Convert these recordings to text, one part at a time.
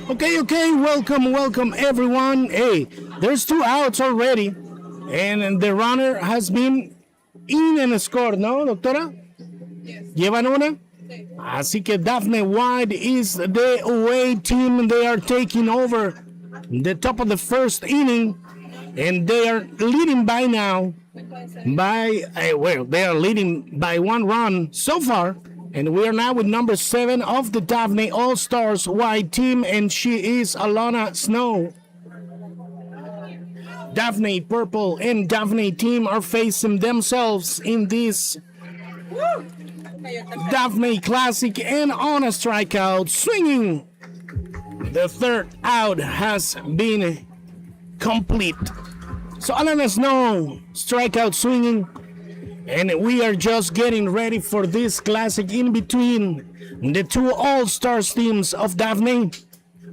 Okay, welcome everyone. Hey, there's two outs already, and the runner has been in and scored, ¿no, doctora? ¿Llevan una? Así que Daphne White is the away team. They are taking over the top of the first inning, and they are leading by now they are leading by one run so far. And we are now with number 7 of the Daphne All-Stars White team, and she is Alana Snow. Daphne Purple and Daphne team are facing themselves in this Daphne Classic, and on a strikeout, swinging. The third out has been complete. So Alana Snow, strikeout swinging. And we are just getting ready for this classic in between the two All-Stars teams of Daphne.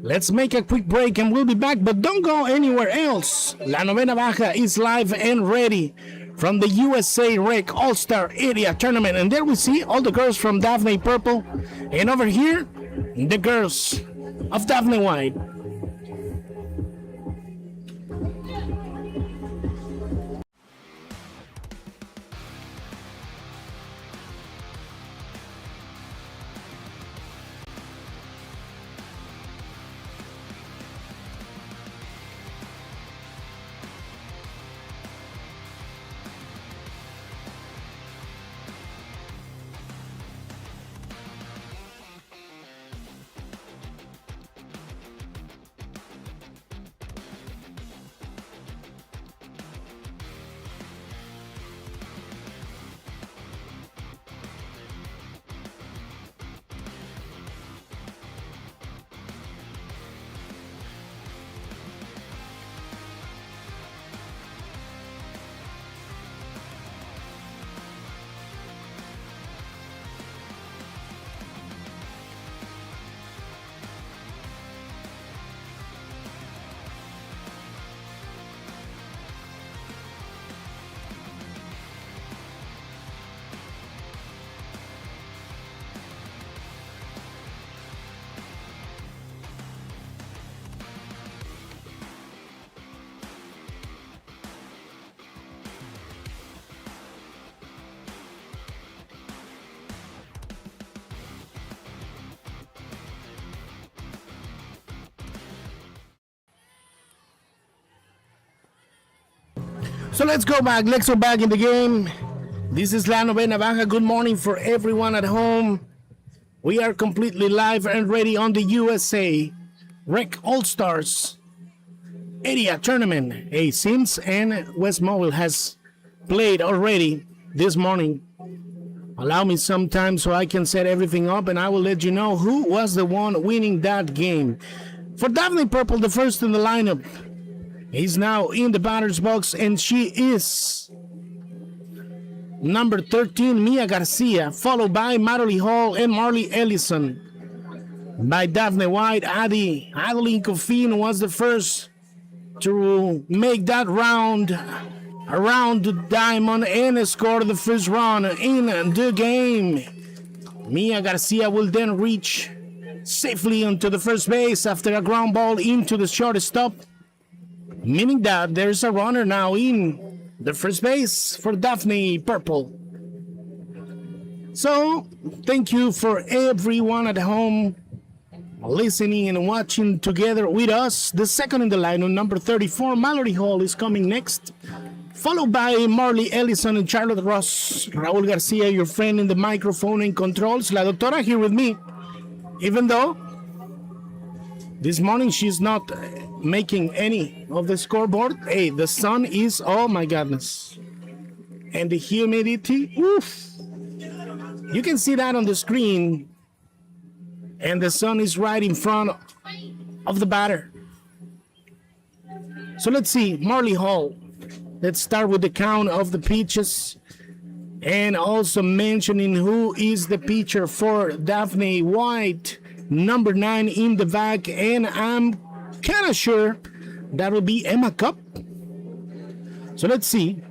Let's make a quick break and we'll be back, but don't go anywhere else. La Novena Baja is live and ready from the USA Rec All-Star Area Tournament. And there we see all the girls from Daphne Purple. And over here, the girls of Daphne White. So let's go back. Let's go back in the game. This is La Novena Baja. Good morning for everyone at home. We are completely live and ready on the USA Rec All-Stars Area Tournament. A Sims and West Mobile has played already this morning. Allow me some time so I can set everything up, and I will let you know who was the one winning that game. For Daphne Purple, the first in the lineup, is now in the batter's box, and she is number 13, Mia Garcia, followed by Marley Hall and Marley Ellison. By Daphne White, Adeline Coffin was the first to make that round around the diamond and score the first run in the game. Mia Garcia will then reach safely onto the first base after a ground ball into the shortstop, meaning that there's a runner now in the first base for Daphne Purple. So, thank you for everyone at home listening and watching together with us. The second in the lineup, number 34, Mallory Hall, is coming next, followed by Marley Ellison and Charlotte Ross. Raul Garcia, your friend in the microphone and controls. La Doctora here with me, even though this morning she's not making any of the scoreboard. Hey, the sun is, oh my goodness. And the humidity, oof. You can see that on the screen. And the sun is right in front of the batter. So let's see, Marley Hall. Let's start with the count of the pitches. And also mentioning who is the pitcher for Daphne White. Number 9 in the back, and I'm kind of sure that will be Emma Cup. So let's see.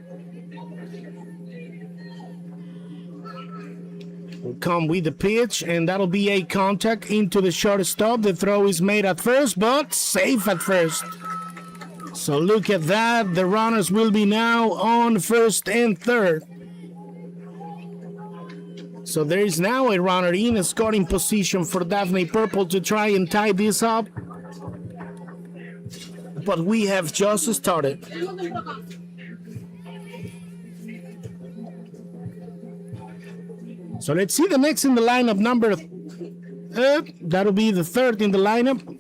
will come with the pitch, and that'll be a contact into the shortstop. The throw is made at first, but safe at first. So look at that. The runners will be now on first and third. So there is now a runner in a scoring position for Daphne Purple to try and tie this up. But we have just started. So let's see the next in the lineup, number that'll be the third in the lineup.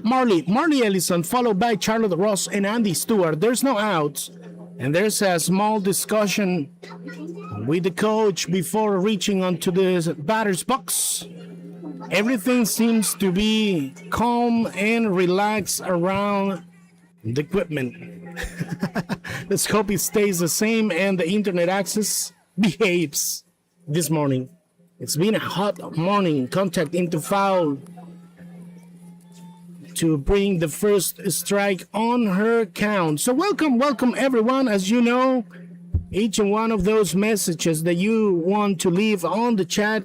Marley Ellison, followed by Charlotte Ross and Andy Stewart. There's no outs, and there's a small discussion with the coach before reaching onto the batter's box. Everything seems to be calm and relaxed around the equipment. Let's hope it stays the same and the internet access behaves this morning. It's been a hot morning. Contact into foul to bring the first strike on her count. So welcome everyone. As you know, each and one of those messages that you want to leave on the chat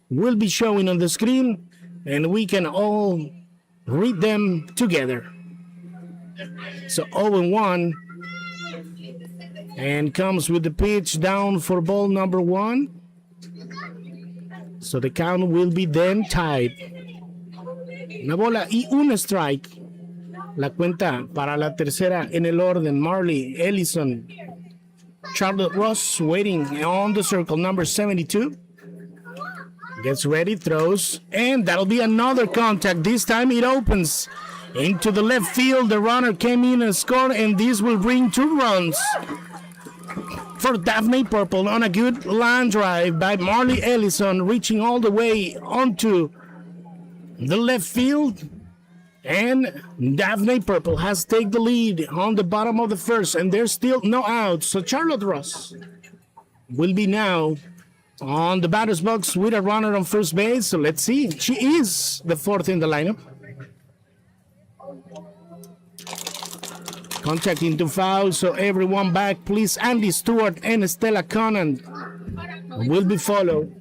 will be showing on the screen, and we can all read them together. So 0-1, and comes with the pitch down for ball number 1. So the count will be then tied. Una bola y un strike. La cuenta para la tercera en el orden. Marley Ellison, Charlotte Ross waiting on the circle, number 72. Gets ready, throws, and that'll be another contact. This time it opens into the left field. The runner came in and scored, and this will bring 2 runs for Daphne Purple on a good line drive by Marley Ellison, reaching all the way onto the left field. And Daphne Purple has taken the lead on the bottom of the first, and there's still no outs. So Charlotte Ross will be now on the batter's box with a runner on first base. So let's see. She is the fourth in the lineup. Contact into foul, so everyone back, please. Andy Stewart and Stella Conant will be followed.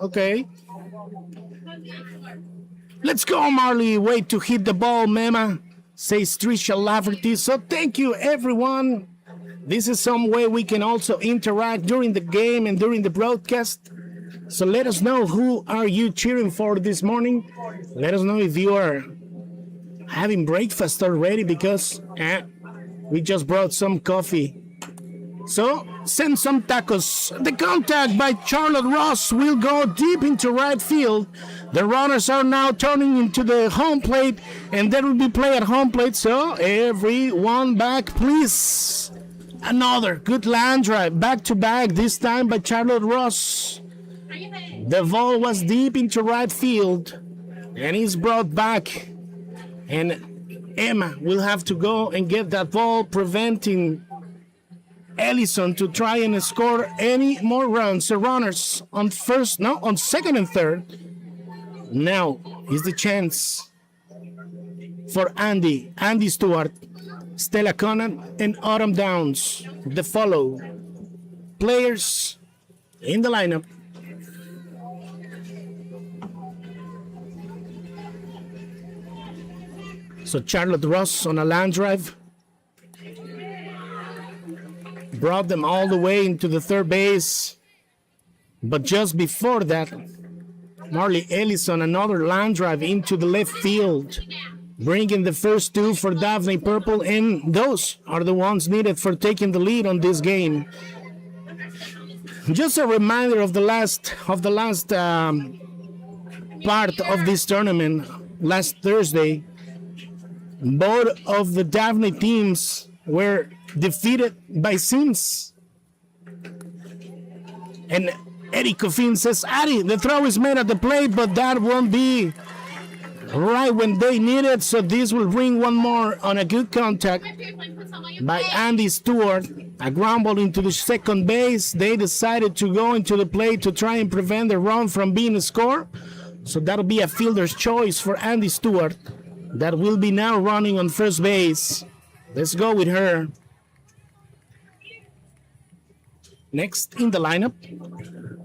Okay. Let's go, Marley. Wait to hit the ball, Mema, says Trisha Lafferty. So thank you, everyone. This is some way we can also interact during the game and during the broadcast. So let us know, who are you cheering for this morning? Let us know if you are having breakfast already, because we just brought some coffee. So send some tacos. The contact by Charlotte Ross will go deep into right field. The runners are now turning into the home plate, and there will be play at home plate. So everyone back, please. Another good line drive, back to back, this time by Charlotte Ross. The ball was deep into right field, and is brought back. And Emma will have to go and get that ball, preventing Ellison to try and score any more runs. The runners on second and third. Now is the chance for Andy Stewart, Stella Conant, and Autumn Downs, the follow players in the lineup. So Charlotte Ross on a line drive brought them all the way into the third base. But just before that, Marley Ellison, another line drive into the left field, bringing the first 2 for Daphne Purple, and those are the ones needed for taking the lead on this game. Just a reminder of the last part of this tournament. Last Thursday, both of the Daphne teams were defeated by Sims. And Eddie Coffin says, Addy, the throw is made at the plate, but that won't be right when they need it. So this will bring one more on a good contact by Andy Stewart. A ground ball into the second base. They decided to go into the plate to try and prevent the run from being scored. So that'll be a fielder's choice for Andy Stewart that will be now running on first base. Let's go with her. Next in the lineup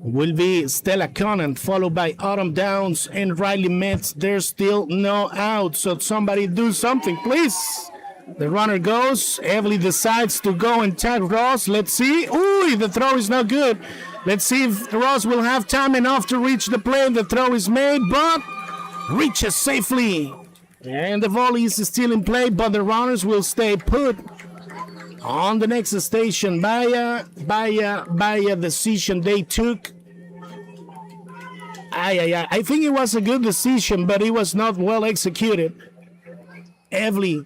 will be Stella Conant, followed by Autumn Downs and Riley Metz. There's still no out, so somebody do something, please. The runner goes. Evelyn decides to go and tag Ross. Let's see. Ooh, the throw is not good. Let's see if Ross will have time enough to reach the plate. The throw is made, but reaches safely. And the volley is still in play, but the runners will stay put. On the next station, by a decision they took. I think it was a good decision, but it was not well executed. Evely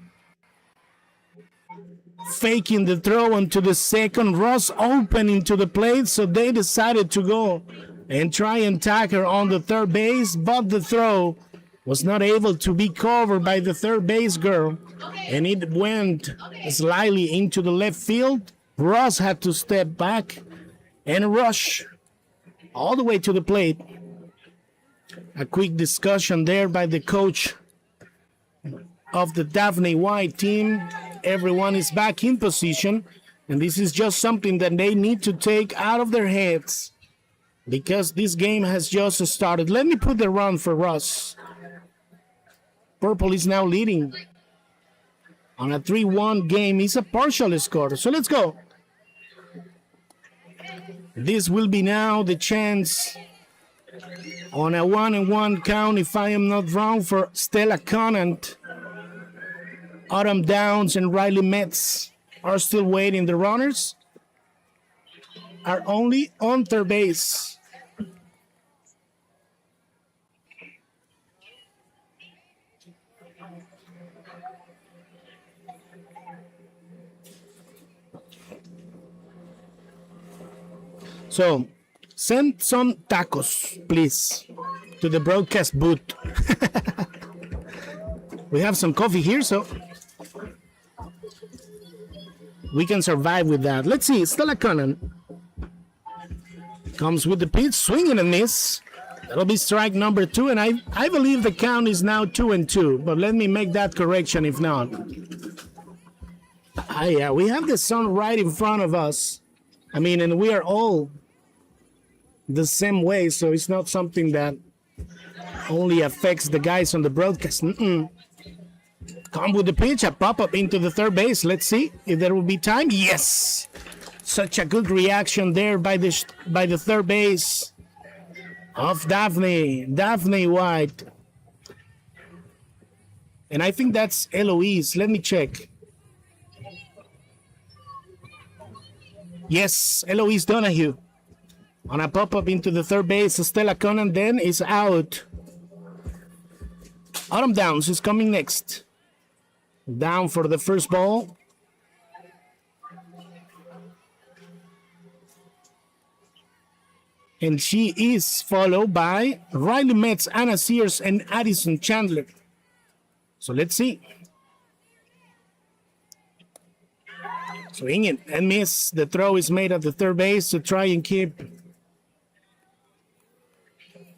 faking the throw onto the second. Ross opening to the plate, so they decided to go and try and tag her on the third base, but the throw was not able to be covered by the third base girl, and it went slightly into the left field. Ross had to step back and rush all the way to the plate. A quick discussion there by the coach of the Daphne White team. Everyone is back in position, and this is just something that they need to take out of their heads because this game has just started. Let me put the run for Ross. Purple is now leading on a 3-1 game. It's a partial score, so let's go. This will be now the chance on a 1-1 count, if I am not wrong, for Stella Conant. Autumn Downs and Riley Metz are still waiting. The runners are only on third base. So, send some tacos, please, to the broadcast booth. We have some coffee here, so we can survive with that. Let's see, Stella Conant comes with the pitch, swinging a miss. That'll be strike number 2, and I believe the count is now 2-2, but let me make that correction if not. Yeah, we have the sun right in front of us. I mean, and we are all the same way, so it's not something that only affects the guys on the broadcast. Come with the pitch, a pop-up into the third base. Let's see if there will be time. Yes! Such a good reaction there by the third base of Daphne White. And I think that's Eloise. Let me check. Yes, Eloise Donahue. On a pop-up into the third base, Stella Conant then is out. Autumn Downs is coming next. Down for the first ball. And she is followed by Riley Metz, Anna Sears, and Addison Chandler. So let's see. Swing it and miss. The throw is made at the third base to try and keep.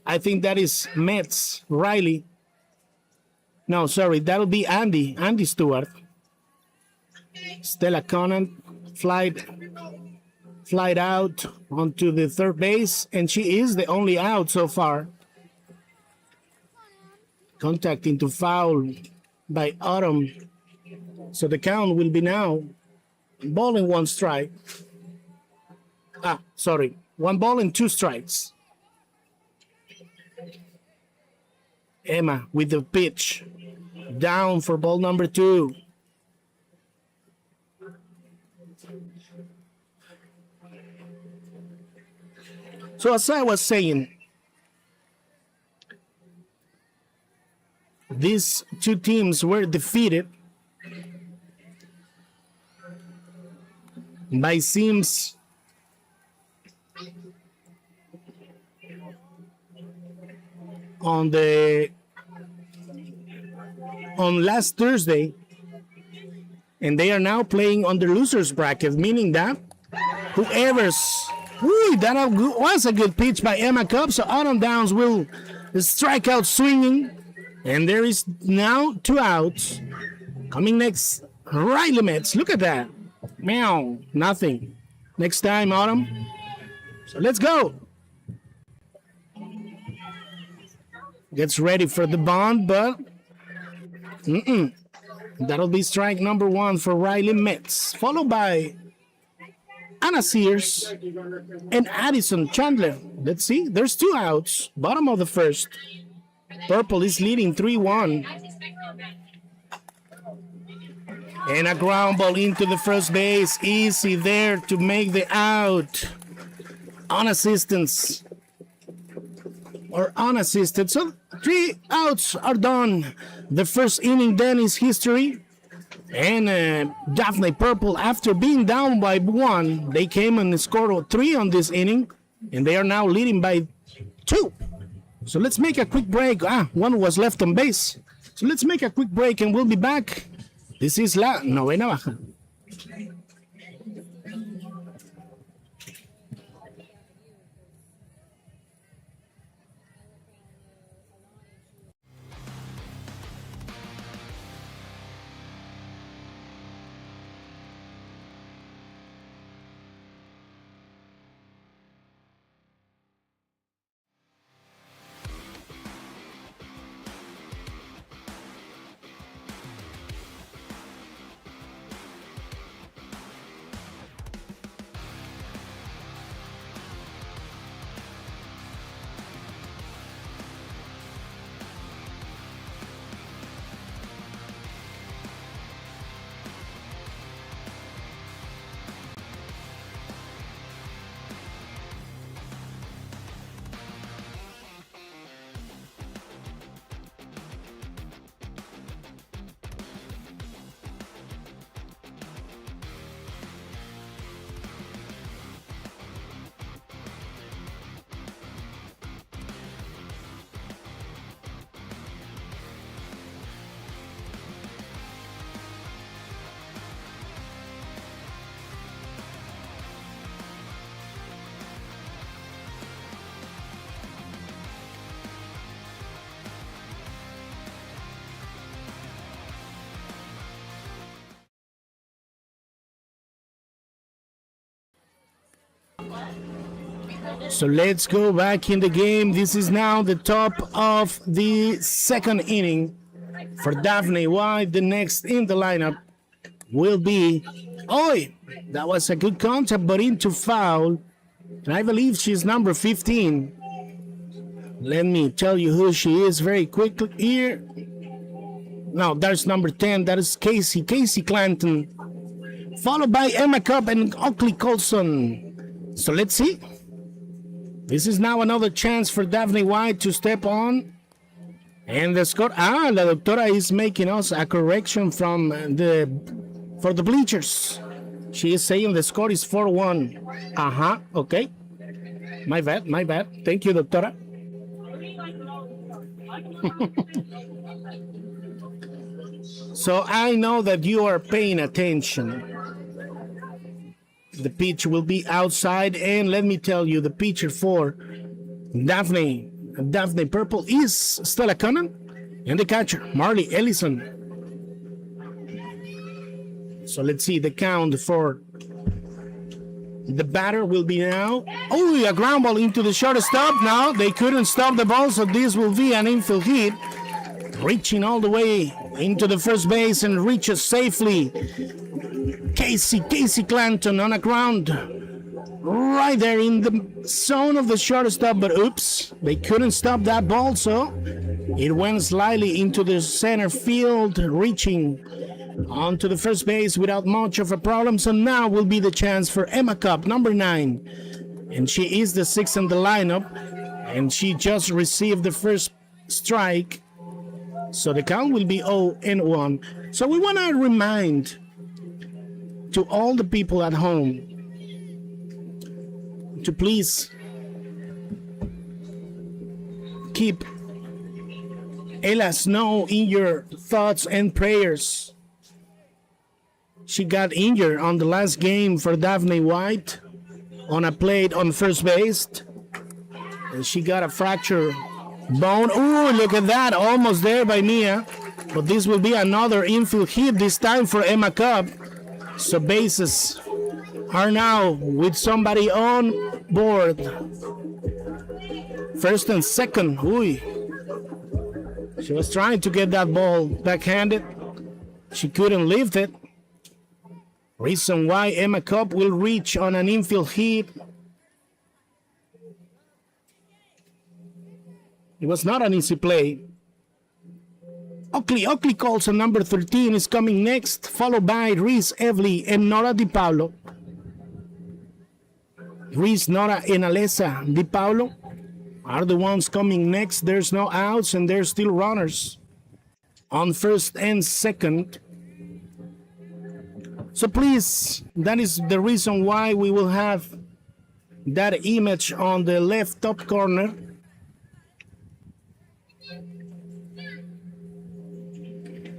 I think that is Metz, Riley. No, sorry, that'll be Andy Stewart. Stella Conant flight out onto the third base, and she is the only out so far. Contact into foul by Autumn. So the count will be now 1 strike. Sorry, 1 ball and 2 strikes. Emma with the pitch. Down for ball number 2. So as I was saying, these two teams were defeated by Sims on last Thursday, and they are now playing on the losers bracket, meaning that that was a good pitch by Emma Cobb, so Autumn Downs will The strikeout swinging. And there is now 2 outs. Coming next, Riley Metz. Look at that. Meow. Nothing. Next time, Autumn. So let's go. Gets ready for the bunt, but that'll be strike number 1 for Riley Metz, followed by Anna Sears and Addison Chandler. Let's see, there's 2 outs, bottom of the first. Purple is leading 3-1. And a ground ball into the first base, easy there to make the out. On assistance. Or unassisted. So 3 outs are done. The first inning then is history. And Daphne Purple, after being down by 1, they came and scored 3 on this inning. And they are now leading by 2. So let's make a quick break. 1 was left on base. So let's make a quick break and we'll be back. This is La Novena Baja. So let's go back in the game. This is now the top of the second inning for Daphne White. The next in the lineup will be, that was a good contact, but into foul. And I believe she's number 15. Let me tell you who she is very quickly here. No, that's number 10. That is Casey Clanton. Followed by Emma Cup and Oakley Colson. So let's see. This is now another chance for Daphne White to step on. And the score. La doctora is making us a correction for the bleachers. She is saying the score is 4-1. Okay. My bad. Thank you, doctora. So I know that you are paying attention. The pitch will be outside, and let me tell you, the pitcher for Daphne Purple is Stella Cunnan, and the catcher, Marley Ellison. So let's see the count for the batter will be now. A ground ball into the shortstop. Now they couldn't stop the ball, so this will be an infield hit. Reaching all the way into the first base and reaches safely. Casey Clanton on a ground right there in the zone of the shortstop, but oops, they couldn't stop that ball, so it went slightly into the center field, reaching onto the first base without much of a problem. So now will be the chance for Emma Cup, number 9, and she is the 6th in the lineup, and she just received the first strike, so the count will be 0-1. So we want to remind to all the people at home to please keep Ella Snow in your thoughts and prayers. She got injured on the last game for Daphne White on a plate on first base, and she got a fracture Bone. Ooh, look at that. Almost there by Mia. But this will be another infield hit, this time for Emma Cup. So bases are now with somebody on board. First and second. Ooh. She was trying to get that ball backhanded. She couldn't lift it. Reason why Emma Cup will reach on an infield hit. It was not an easy play. Oakley calls on number 13 is coming next, followed by Reese Evely and Nora Di Paolo. Reese, Nora, and Alessa Di Paolo are the ones coming next. There's no outs and there's still runners on first and second. So please, that is the reason why we will have that image on the left top corner.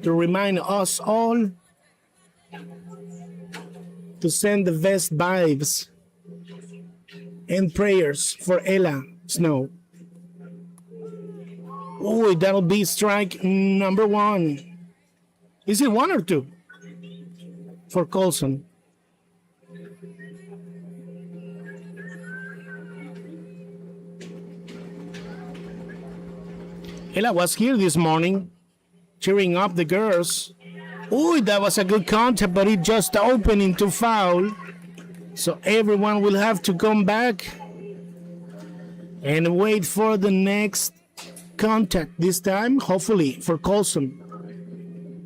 To remind us all to send the best vibes and prayers for Ella Snow. Oh, that'll be strike number one. Is it one or two? For Colson. Ella was here this morning, cheering up the girls. Oh, that was a good contact, but it just opened into foul. So everyone will have to come back and wait for the next contact. This time, hopefully, for Colson.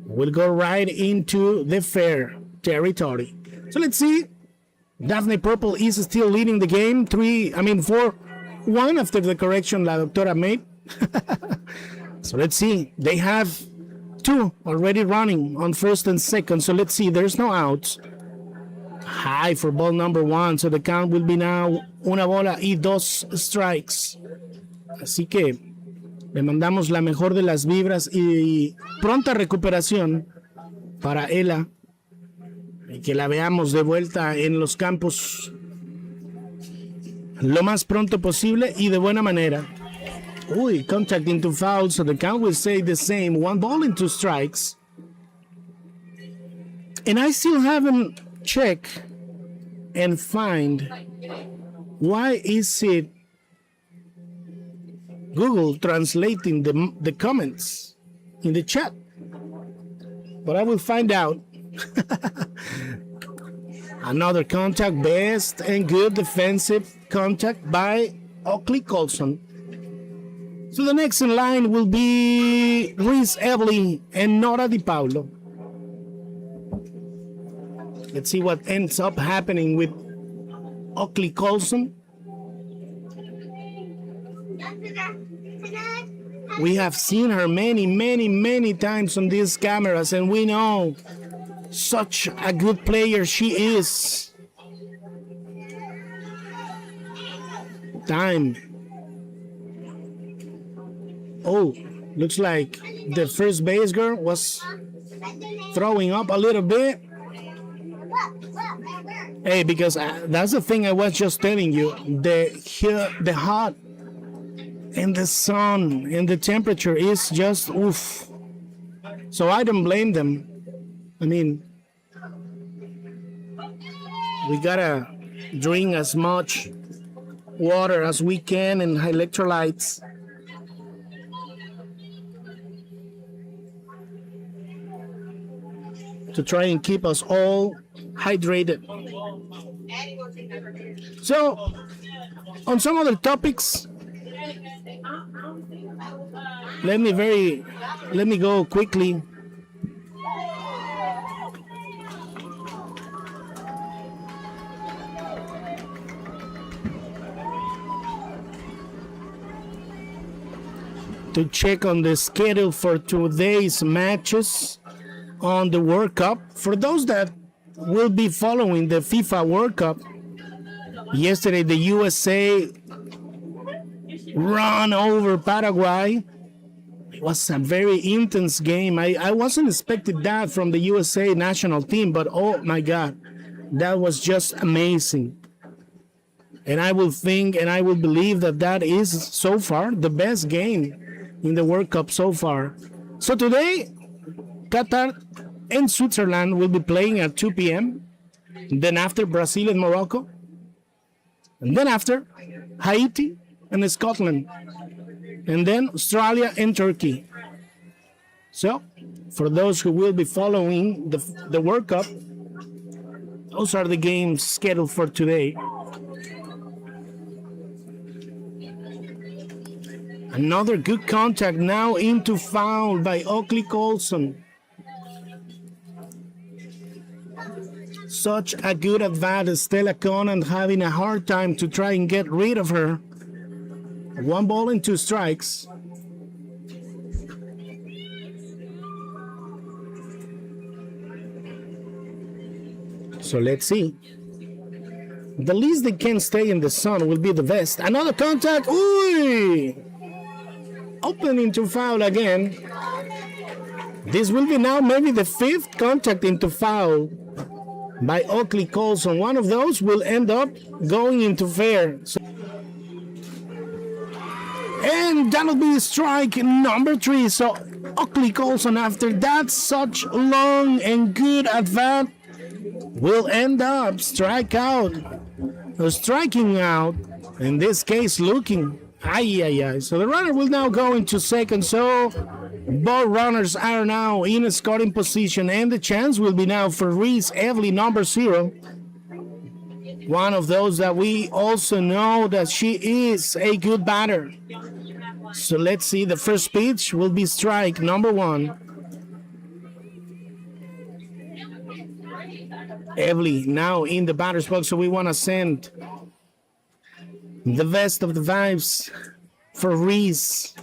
We'll go right into the fair territory. So let's see. Daphne Purple is still leading the game. 4-1 after the correction La Doctora made. So let's see. They have two already running on first and second. So let's see. There's no outs. High for ball number one. So the count will be now una bola y dos strikes. Así que le mandamos la mejor de las vibras y pronta recuperación para Ella. Y que la veamos de vuelta en los campos lo más pronto posible y de buena manera. Uy, contact into foul, so the count will stay the same. 1 ball and 2 strikes. And I still haven't checked and find why is it Google translating the comments in the chat. But I will find out. Another contact, best and good defensive contact by Oakley Colson. So the next in line will be Reese Evely and Nora Di Paolo. Let's see what ends up happening with Oakley Colson. We have seen her many times on these cameras, and we know such a good player she is. Time. Oh, looks like the first base girl was throwing up a little bit. Hey, because that's the thing I was just telling you. The hot and the sun and the temperature is just oof. So I don't blame them. I mean, we gotta drink as much water as we can and electrolytes. To try and keep us all hydrated. So, on some other topics, let me go quickly. To check on the schedule for today's matches on the World Cup. For those that will be following the FIFA World Cup, yesterday the USA run over Paraguay. It was a very intense game. I wasn't expecting that from the USA national team, but oh my God, that was just amazing. And I will think and I will believe that that is so far the best game in the World Cup so far. So today, Qatar and Switzerland will be playing at 2 p.m. Then after, Brazil and Morocco. And then after, Haiti and Scotland. And then Australia and Turkey. So, for those who will be following the World Cup, those are the games scheduled for today. Another good contact now into foul by Oakley Colson. Such a good advantage, Stella Conant having a hard time to try and get rid of her. 1 ball and 2 strikes. So let's see. The least they can stay in the sun will be the best. Another contact. Ooh! Open into foul again. This will be now maybe the 5th contact into foul by Oakley Colson. One of those will end up going into fair. And that'll be strike number 3. So Oakley Colson, after that such long and good advance, will end up striking out. In this case, looking. So the runner will now go into second. So both runners are now in a scoring position, and the chance will be now for Reese Evely, number 0. One of those that we also know that she is a good batter. So let's see. The first pitch will be strike number 1. Evely now in the batter's box, so we want to send the best of the vibes for Reese.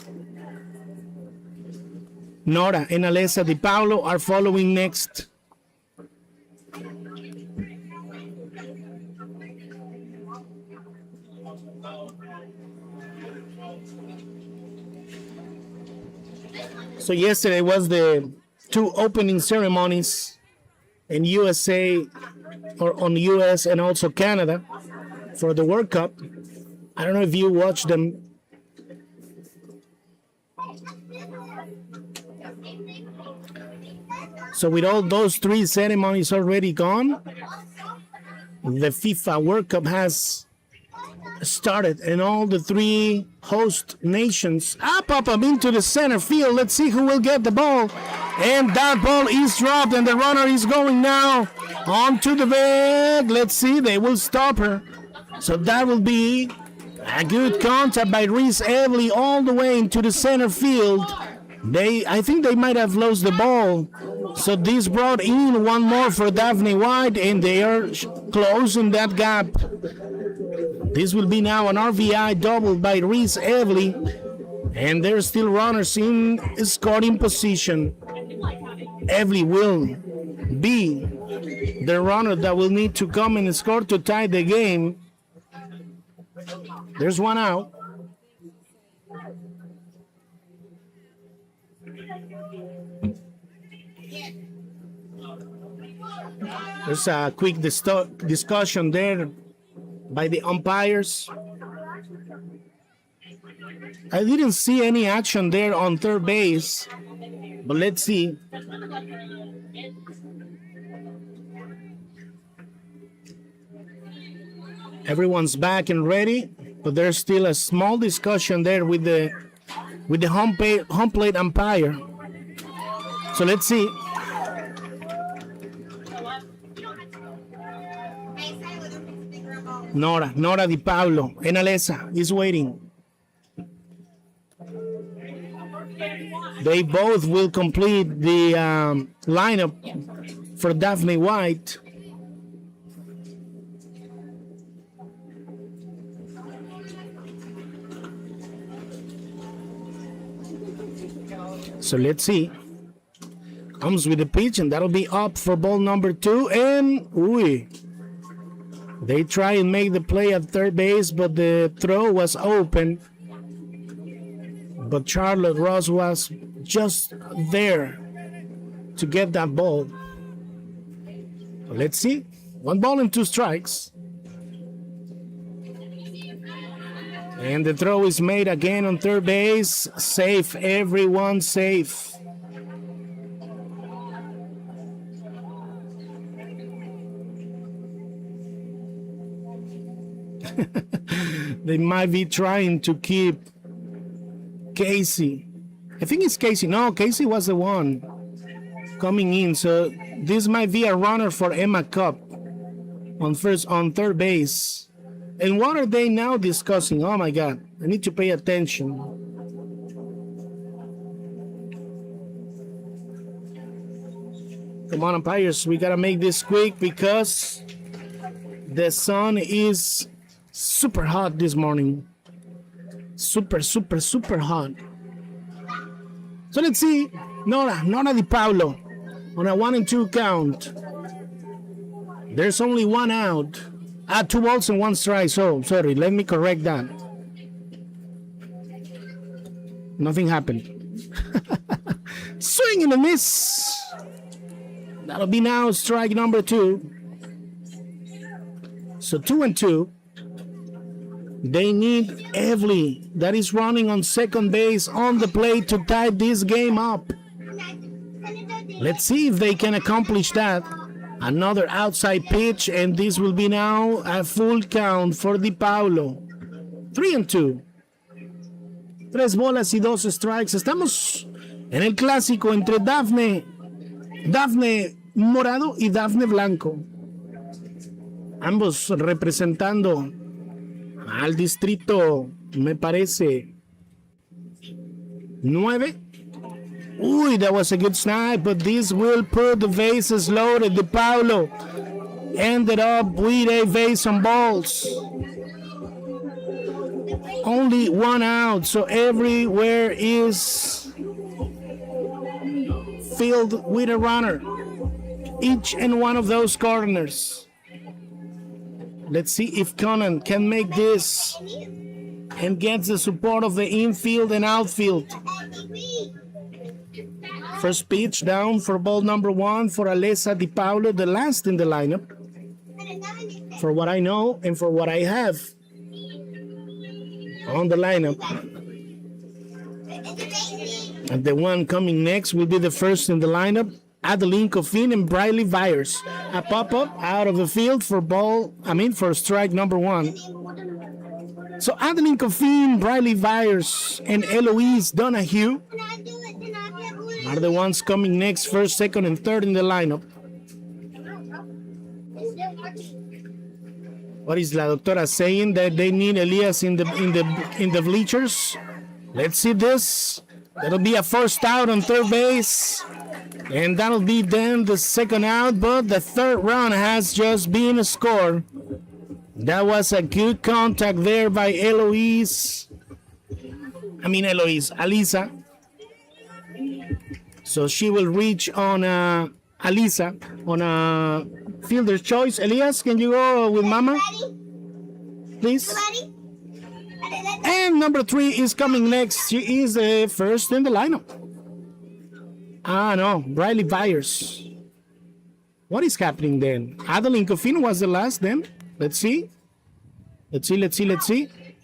Nora and Alessa Di Paolo are following next. So yesterday was the 2 opening ceremonies in USA, or on US and also Canada, for the World Cup. I don't know if you watched them. So with all those 3 ceremonies already gone, the FIFA World Cup has started, and all the 3 host nations up into the center field. Let's see who will get the ball. And that ball is dropped, and the runner is going now onto the bag. Let's see, they will stop her. So that will be a good contact by Reese Evely all the way into the center field. I think they might have lost the ball. So this brought in 1 more for Daphne White, and they are closing that gap. This will be now an RBI double by Reese Evely, and there's still runners in scoring position. Evely will be the runner that will need to come and score to tie the game. There's 1 out. There's a quick discussion there by the umpires. I didn't see any action there on third base, but let's see. Everyone's back and ready, but there's still a small discussion there with the home plate umpire. So let's see. Nora Di Paolo and Alessa is waiting. They both will complete the lineup for Daphne White. So let's see. Comes with the pitch, and that'll be up for ball number 2. And they try and make the play at third base, but the throw was open. But Charlotte Ross was just there to get that ball. Let's see. 1 ball and 2 strikes. And the throw is made again on third base. Safe, everyone safe. They might be trying to keep Casey. I think it's Casey. No, Casey was the one coming in. So this might be a runner for Emma Cup on third base. And what are they now discussing? Oh my God, I need to pay attention. Come on, umpires, we gotta make this quick because the sun is super hot this morning. Super, super, super hot. So let's see. Nora Di Paolo on a 1-2 count. There's only one out. 2 balls and 1 strike. So, sorry, let me correct that. Nothing happened. Swing and a miss. That'll be now strike number 2. So 2-2. They need Evely, that is running on second base, on the plate to tie this game up. Let's see if they can accomplish that. Another outside pitch, and this will be now a full count for Di Paolo. 3-2. 3 bolas y 2 strikes. Estamos en el clásico entre Daphne morado y Daphne blanco. Ambos representando al distrito, me parece, 9. Uy, that was a good snipe, but this will put the bases loaded. Di Paolo ended up with a base on balls. Only 1 out, so everywhere is filled with a runner. Each and one of those corners. Let's see if Conan can make this and gets the support of the infield and outfield. First pitch down for ball number 1 for Alessa Di Paolo, the last in the lineup. For what I know and for what I have on the lineup. And the one coming next will be the first in the lineup, Adeline Coffin and Briley Byers. A pop-up out of the field for strike number 1. So Adeline Coffin, Briley Byers, and Eloise Donahue are the ones coming next, first, second, and third in the lineup. What is La Doctora saying? That they need Elias in the bleachers? Let's see this. That'll be a first out on third base. And that'll be then the second out, but the third run has just been scored. That was a good contact there by Alisa. So she will reach on Alisa on a fielder's choice. Elias, can you go with Mama? Please. And number 3 is coming next. She is the first in the lineup. No, Briley Byers. What is happening then? Adeline Coffin was the last then. Let's see.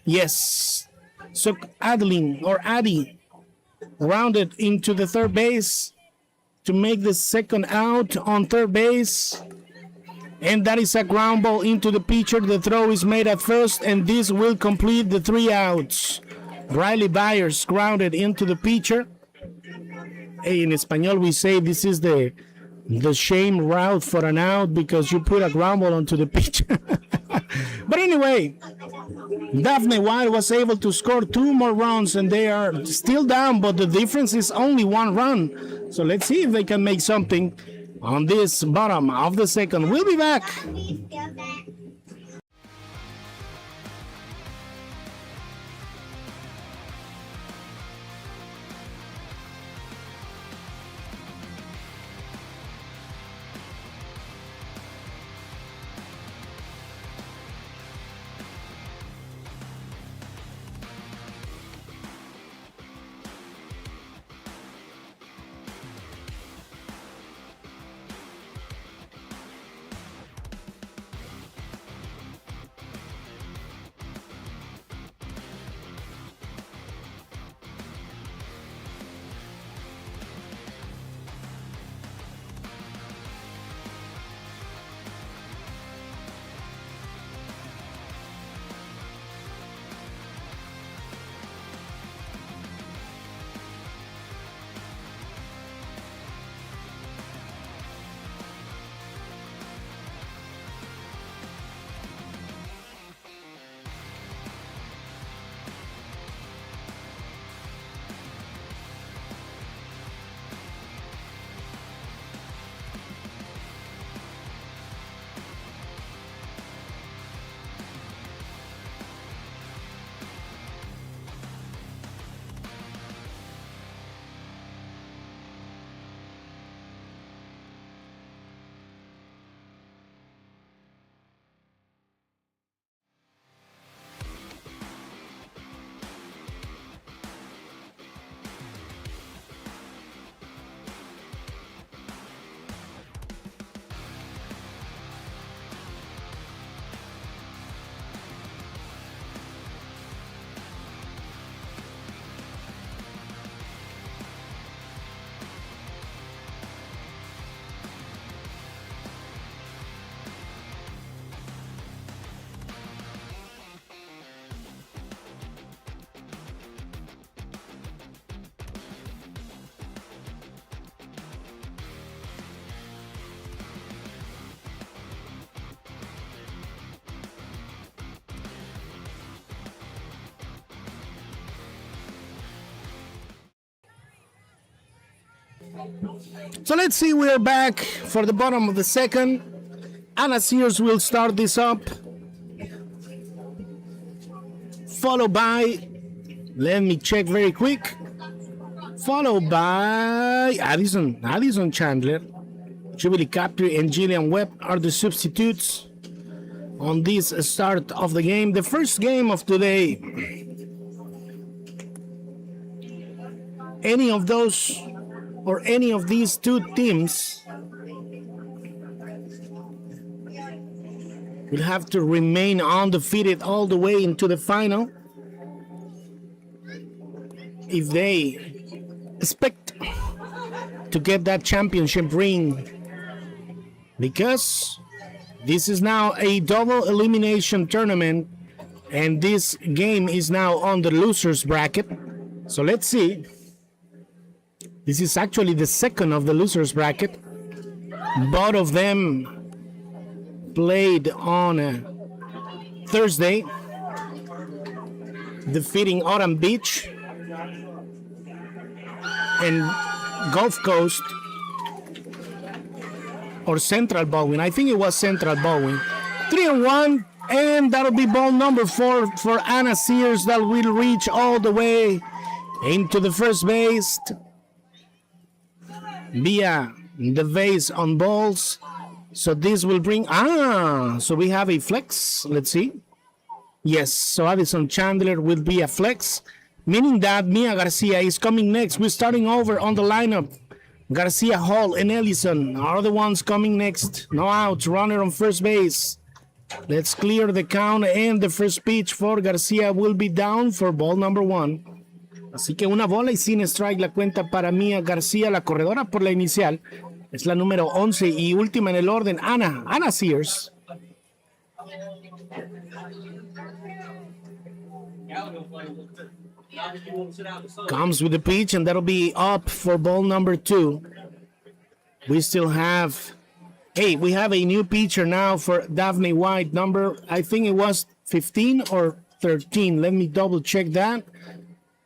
Yes. So Adeline or Addie rounded into the third base to make the second out on third base. And that is a ground ball into the pitcher. The throw is made at first, and this will complete the 3 outs. Briley Byers grounded into the pitcher. Hey, in Espanol we say this is the shame route for an out because you put a ground ball onto the pitcher. But anyway, Daphne White was able to score 2 more runs, and they are still down, but the difference is only 1 run. So let's see if they can make something on this bottom of the second. We'll be back. So let's see, we're back for the bottom of the second. Anna Sears will start this up. Followed by, let me check very quick. Followed by Addison Chandler. Jubilee Capri and Gillian Webb are the substitutes on this start of the game. The first game of today. Any of those or any of these two teams will have to remain undefeated all the way into the final if they expect to get that championship ring, because this is now a double elimination tournament and this game is now on the losers bracket. So let's see. This is actually the second of the losers bracket. Both of them played on a Thursday, defeating Autumn Beach and Gulf Coast, or Central Bowen. I think it was Central Bowen. 3-1, and that'll be ball number 4 for Anna Sears that will reach all the way into the first base via the vase on balls. So this will bring, so we have a flex. Let's see. Yes, so Addison Chandler will be a flex, meaning that Mia Garcia is coming next. We're starting over on the lineup. Garcia, Hall, and Ellison are the ones coming next. No outs, runner on first base. Let's clear the count, and the first pitch for Garcia will be down for ball number 1. Así que una bola y sin strike la cuenta para Mia Garcia, la corredora por la inicial. Es la número 11 y última en el orden, Anna Sears. Comes with the pitch, and that'll be up for ball number 2. We still have, we have a new pitcher now for Daphne White, number, I think it was 15 or 13. Let me double check that.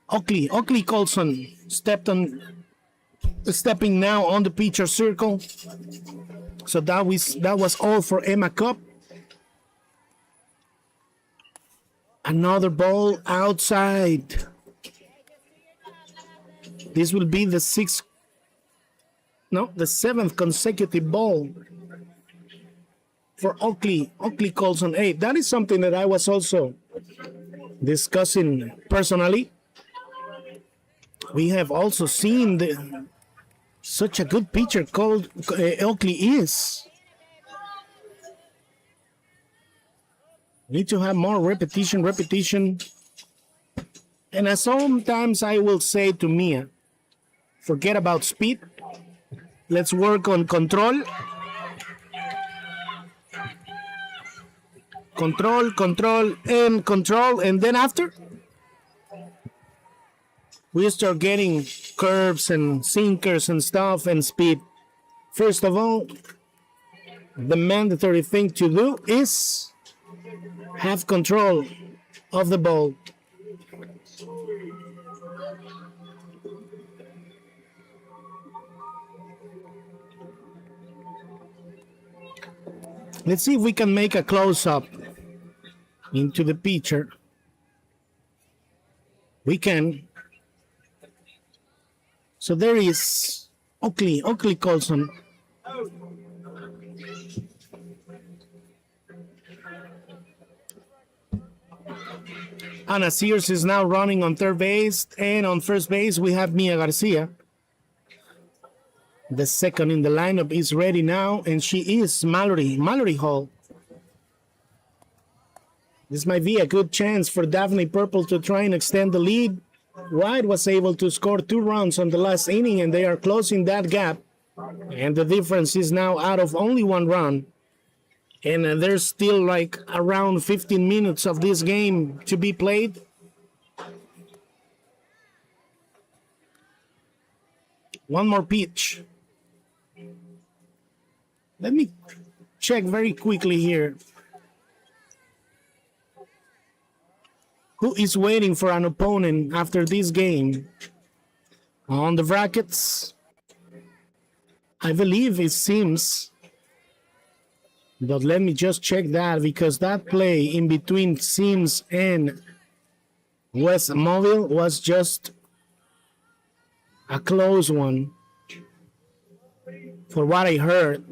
Oakley Colson stepping now on the pitcher circle. So that was all for Emma Cup. Another ball outside. This will be the 7th consecutive ball for Oakley Colson. Hey, that is something that I was also discussing personally. We have also seen such a good pitcher called Oakley is. Need to have more repetition. And sometimes I will say to Mia, forget about speed. Let's work on control. Control, and then after, we start getting curves and sinkers and stuff and speed. First of all, the mandatory thing to do is have control of the ball. Let's see if we can make a close-up into the pitcher. We can. So there is Oakley Colson. Anna Sears is now running on third base, and on first base we have Mia Garcia. The second in the lineup is ready now, and she is Mallory Hall. This might be a good chance for Daphne Purple to try and extend the lead. White was able to score 2 runs on the last inning, and they are closing that gap. And the difference is now out of only 1 run. And there's still like around 15 minutes of this game to be played. One more pitch. Let me check very quickly here. Who is waiting for an opponent after this game? On the brackets, I believe it seems, but let me just check that because that play in between Sims and West Mobile was just a close one for what I heard.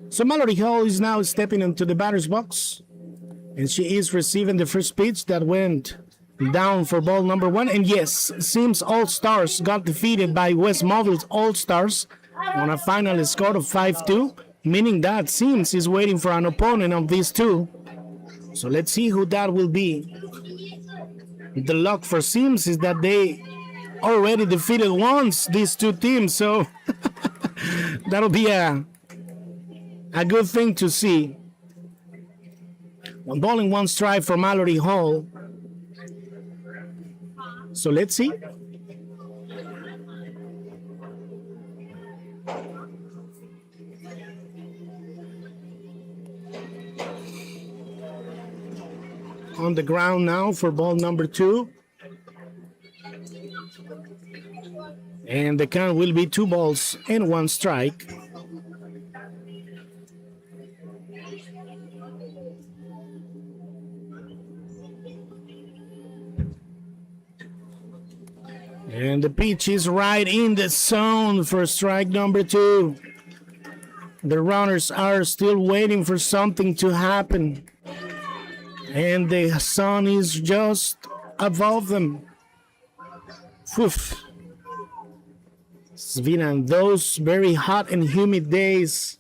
So Mallory Hall is now stepping into the batter's box, and she is receiving the first pitch that went down for ball number 1. And yes, Sims All-Stars got defeated by West Mobile's All-Stars on a final score of 5-2, meaning that Sims is waiting for an opponent of these two. So let's see who that will be. The luck for Sims is that they already defeated once these two teams, so that'll be a good thing to see. 1 ball and 1 strike for Mallory Hall. So let's see. On the ground now for ball number 2. And the count will be 2 balls and 1 strike. And the pitch is right in the zone for strike number 2. The runners are still waiting for something to happen. And the sun is just above them. Oof. It's been those very hot and humid days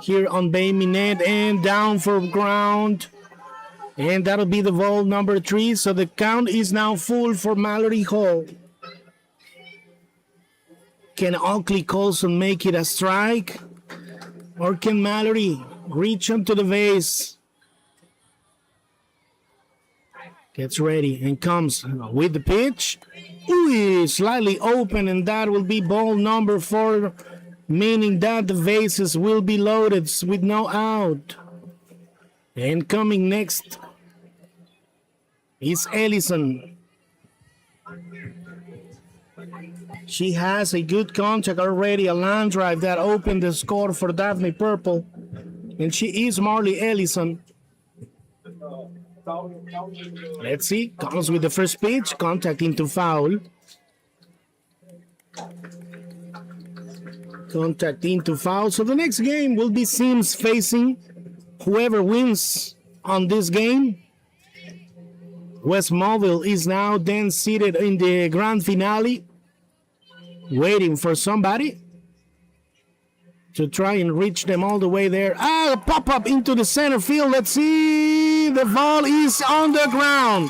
here on Bay Minette, and down for ground. And that'll be the ball number 3. So the count is now full for Mallory Hall. Can Oakley Colson make it a strike? Or can Mallory reach onto the base? Gets ready and comes with the pitch. Ooh, slightly open, and that will be ball number 4, meaning that the bases will be loaded with no out. And coming next is Ellison. She has a good contact already, a line drive that opened the score for Daphne Purple. And she is Marley Ellison. Let's see, comes with the first pitch, contact into foul. Contact into foul. So the next game will be Sims facing whoever wins on this game. West Mobile is now then seated in the grand finale, waiting for somebody to try and reach them all the way there. Pop up into the center field. Let's see. The ball is on the ground.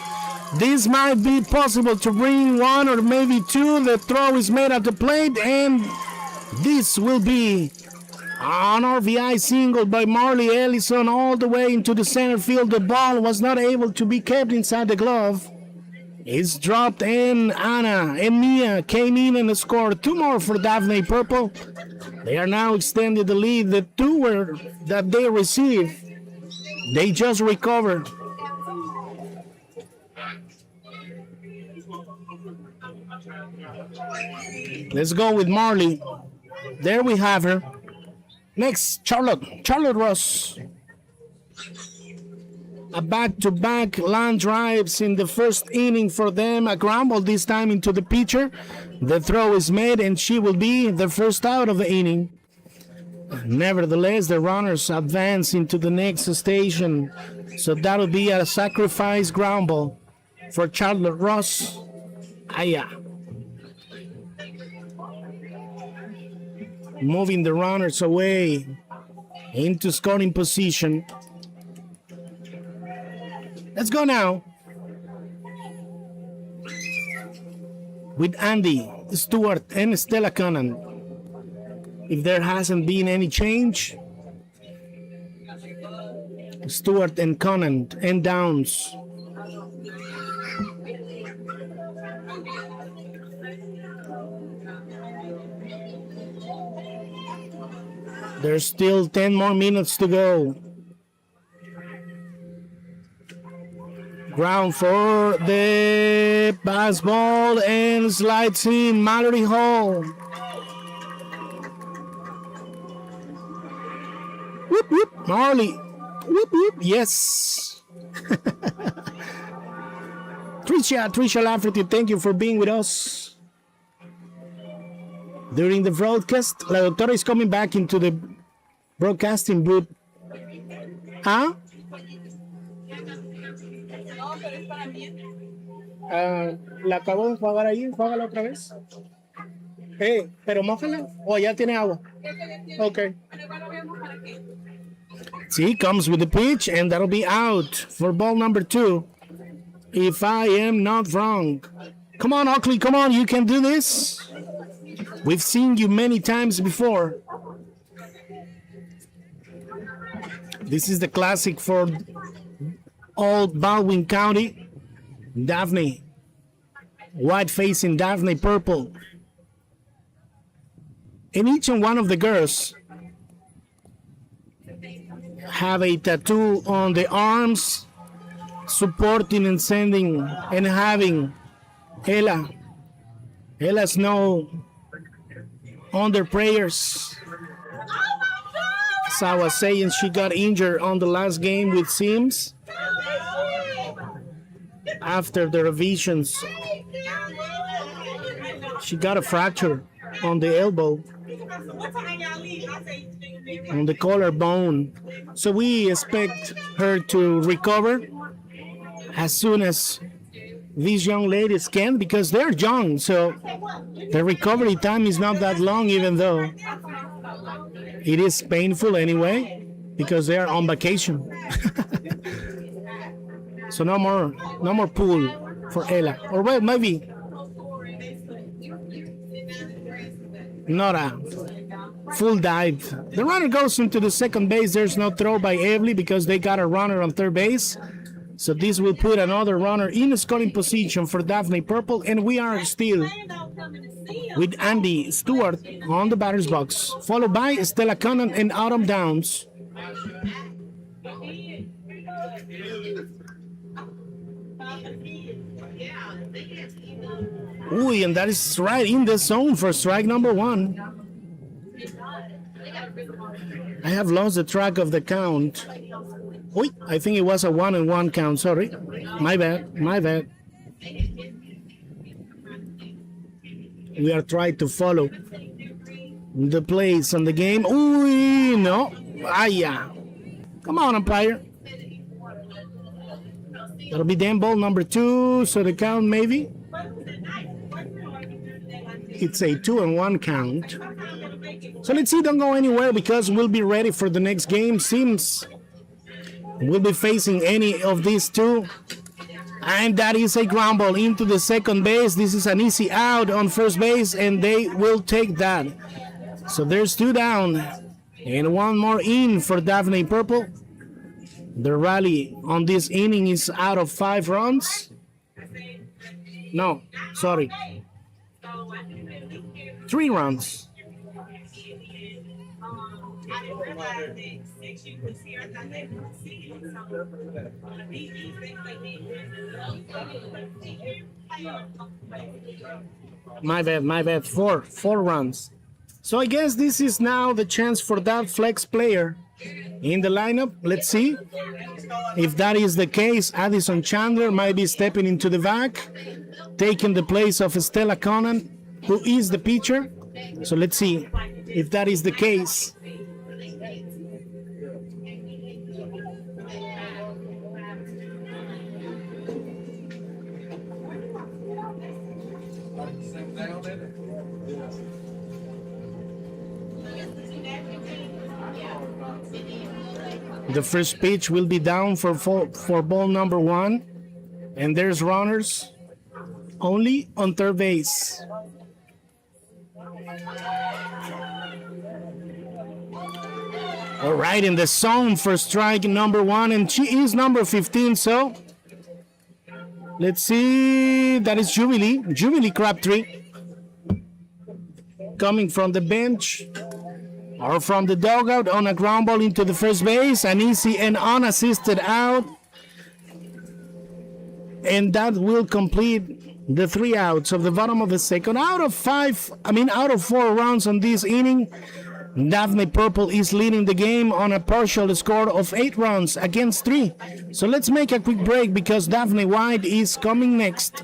This might be possible to bring 1 or maybe 2. The throw is made at the plate, and this will be an RBI single by Marley Ellison all the way into the center field. The ball was not able to be kept inside the glove. It's dropped, and Anna and Mia came in and scored 2 more for Daphne Purple. They are now extended the lead. The 2 that they received, they just recovered. Let's go with Marley. There we have her. Next, Charlotte Ross. A back-to-back line drives in the first inning for them. A ground ball this time into the pitcher. The throw is made, and she will be the first out of the inning. Nevertheless, the runners advance into the next station. So that'll be a sacrifice ground ball for Charlotte Ross. Moving the runners away into scoring position. Let's go now with Andy, Stewart, and Stella Cannon. If there hasn't been any change, Stewart and Cannon and Downs. There's still 10 more minutes to go. Ground for the pass ball and slides in Mallory Hall. Whoop, whoop, Marley. Whoop, whoop, yes. Trisha Lafferty, thank you for being with us. During the broadcast, La Doctora is coming back into the broadcasting booth. ¿Ah? La acabo de enjuagar ahí, enjuágala otra vez. Pero mójala o ya tiene agua. Okay. See, comes with the pitch and that'll be out for ball number 2. If I am not wrong. Come on, Oakley, come on, you can do this. We've seen you many times before. This is the classic for old Baldwin County. Daphne. White facing Daphne purple. And each and one of the girls have a tattoo on the arms supporting and sending and having Ella Snow on their prayers. As I was saying, she got injured on the last game with Sims after the revisions. She got a fracture on the elbow, on the collarbone. So we expect her to recover as soon as these young ladies can, because they're young, so the recovery time is not that long, even though it is painful anyway, because they are on vacation. So no more pool for Ella. Or well, maybe not a full dive. The runner goes into the second base. There's no throw by Evely because they got a runner on third base. So this will put another runner in scoring position for Daphne Purple, and we are still with Andy Stewart on the batter's box, followed by Stella Conant and Autumn Downs. Ooh, and that is right in the zone for strike number 1. I have lost the track of the count. Wait, I think it was a 1-1 count. Sorry, my bad. We are trying to follow the plays on the game. Ooh, no. Yeah. Come on, umpire. That'll be damn ball number 2. So the count maybe. It's a 2-1 count. So let's see, don't go anywhere because we'll be ready for the next game. Sims will be facing any of these two. And that is a ground ball into the second base. This is an easy out on first base, and they will take that. So there's 2 down and 1 more in for Daphne Purple. The rally on this inning is out of 5 runs. No, sorry. 3 runs. My bad. 4 runs. So I guess this is now the chance for that flex player in the lineup. Let's see. If that is the case, Addison Chandler might be stepping into the back, taking the place of Stella Conant, who is the pitcher. So let's see if that is the case. The first pitch will be down for ball number 1, and there's runners only on third base. All right, in the zone for strike number 1, and she is number 15. So let's see. That is Jubilee Crabtree, coming from the bench or from the dugout on a ground ball into the first base. An easy and unassisted out. And that will complete the 3 outs of the bottom of the second. Out of 4 rounds on this inning, Daphne Purple is leading the game on a partial score of 8 runs against 3. So let's make a quick break because Daphne White is coming next.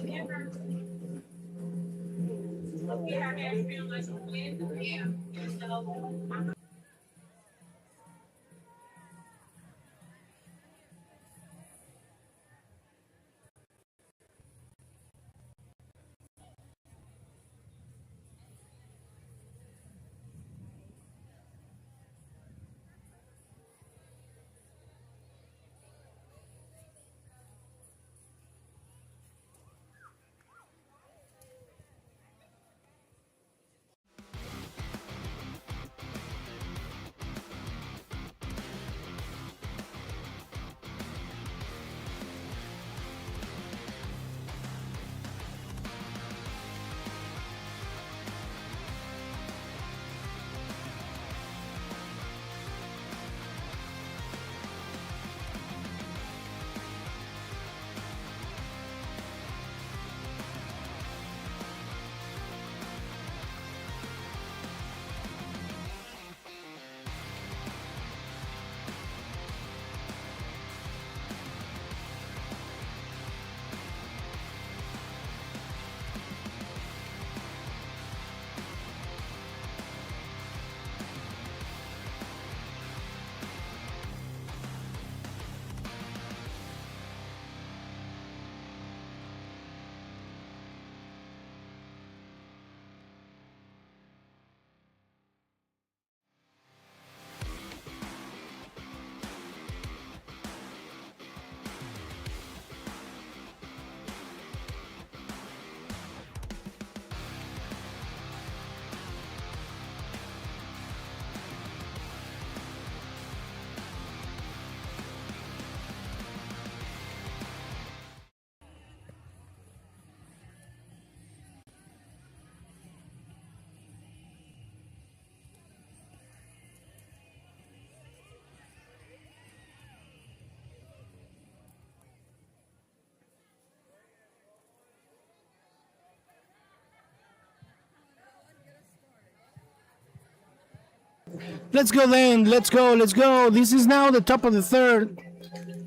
Let's go then. Let's go. This is now the top of the third.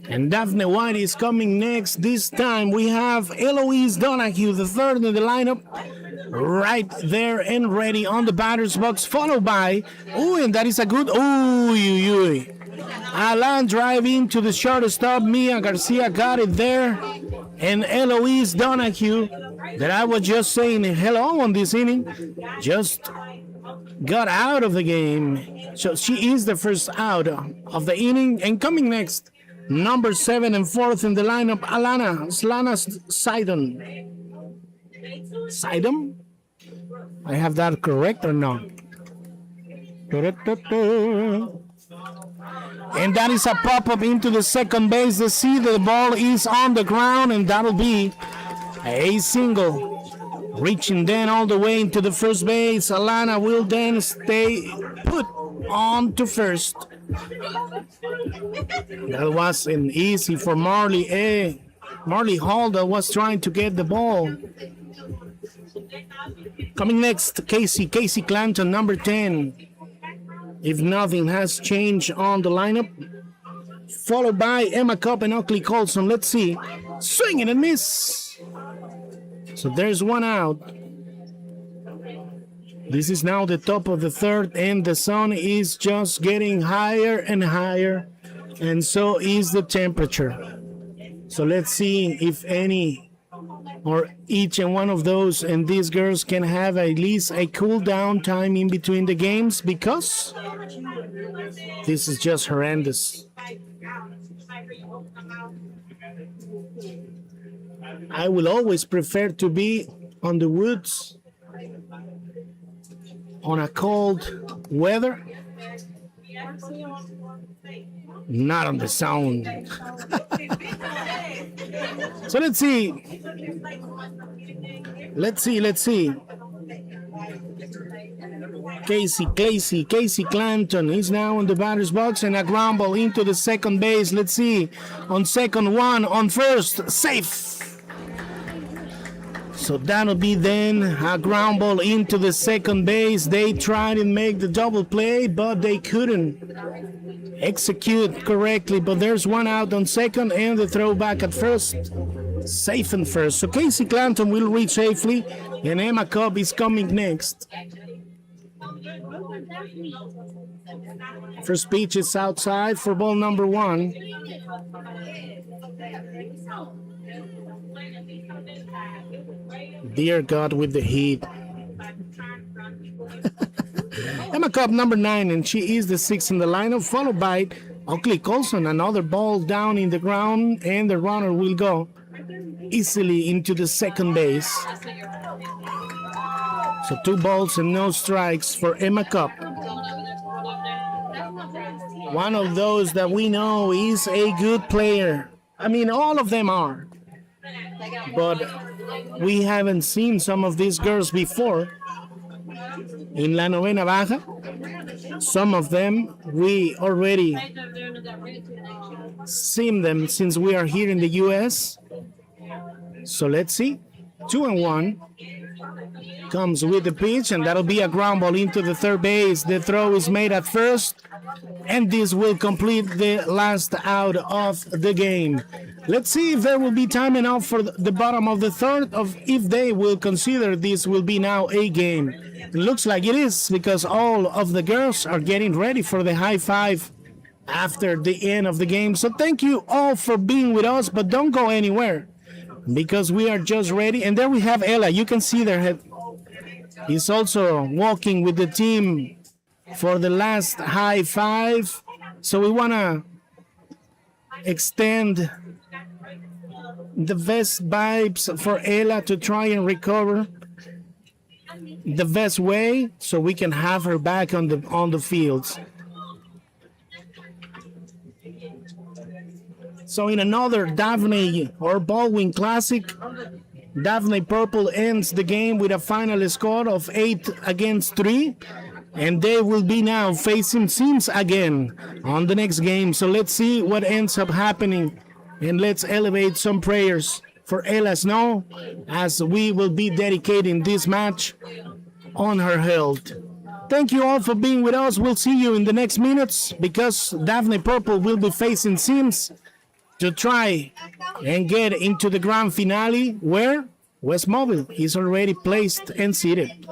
And Daphne White is coming next. This time we have Eloise Donahue, the third in the lineup, right there and ready on the batter's box, followed by, and that is a good, Alan driving to the shortstop. Mia Garcia got it there. And Eloise Donahue, that I was just saying hello on this inning, just got out of the game. So she is the first out of the inning. And coming next, number 7 and 4th in the lineup, Slana Sidon. Sidon? I have that correct or not? And that is a pop-up into the second base. They see the ball is on the ground, and that'll be a single. Reaching then all the way into the first base. Alana will then stay put on to first. That wasn't easy for Marley. Marley Hall that was trying to get the ball. Coming next, Casey Clanton, number 10. If nothing has changed on the lineup. Followed by Emma Cobb and Oakley Colson. Let's see. Swing and a miss. So there's one out. This is now the top of the third, and the sun is just getting higher and higher, and so is the temperature. So let's see if any or each and one of those and these girls can have at least a cool down time in between the games, because this is just horrendous. I will always prefer to be on the woods on a cold weather, not on the sound. So let's see. Casey Clanton is now in the batter's box, and a ground ball into the second base. Let's see. On second, one on first, safe. So that'll be then a ground ball into the second base. They tried and make the double play, but they couldn't execute correctly. But there's one out on second and the throw back at first. Safe and first. So Casey Clanton will reach safely and Emma Cobb is coming next. First pitch is outside for ball number 1. Dear God with the heat. Emma Cobb, number 9, and she is the 6th in the lineup, followed by Oakley Colson. Another ball down in the ground, and the runner will go easily into the second base. So 2 balls and no strikes for Emma Cobb. One of those that we know is a good player. I mean, all of them are. But we haven't seen some of these girls before in La Novena Baja. Some of them we already seen them since we are here in the US. So let's see. 2-1 comes with the pitch, and that'll be a ground ball into the third base. The throw is made at first, and this will complete the last out of the game. Let's see if there will be time enough for the bottom of the third, if they will consider this will be now a game. It looks like it is, because all of the girls are getting ready for the high five after the end of the game. So thank you all for being with us, but don't go anywhere, because we are just ready. And there we have Ella. You can see their head. He's also walking with the team for the last high five. So we want to extend the best vibes for Ella to try and recover the best way, so we can have her back on the fields. So in another Daphne or Baldwin Classic, Daphne Purple ends the game with a final score of 8-3, and they will be now facing Sims again on the next game. So let's see what ends up happening, and let's elevate some prayers for Ella Snow as we will be dedicating this match on her health. Thank you all for being with us. We'll see you in the next minutes, because Daphne Purple will be facing Sims to try and get into the grand finale, where West Mobile is already placed and seated.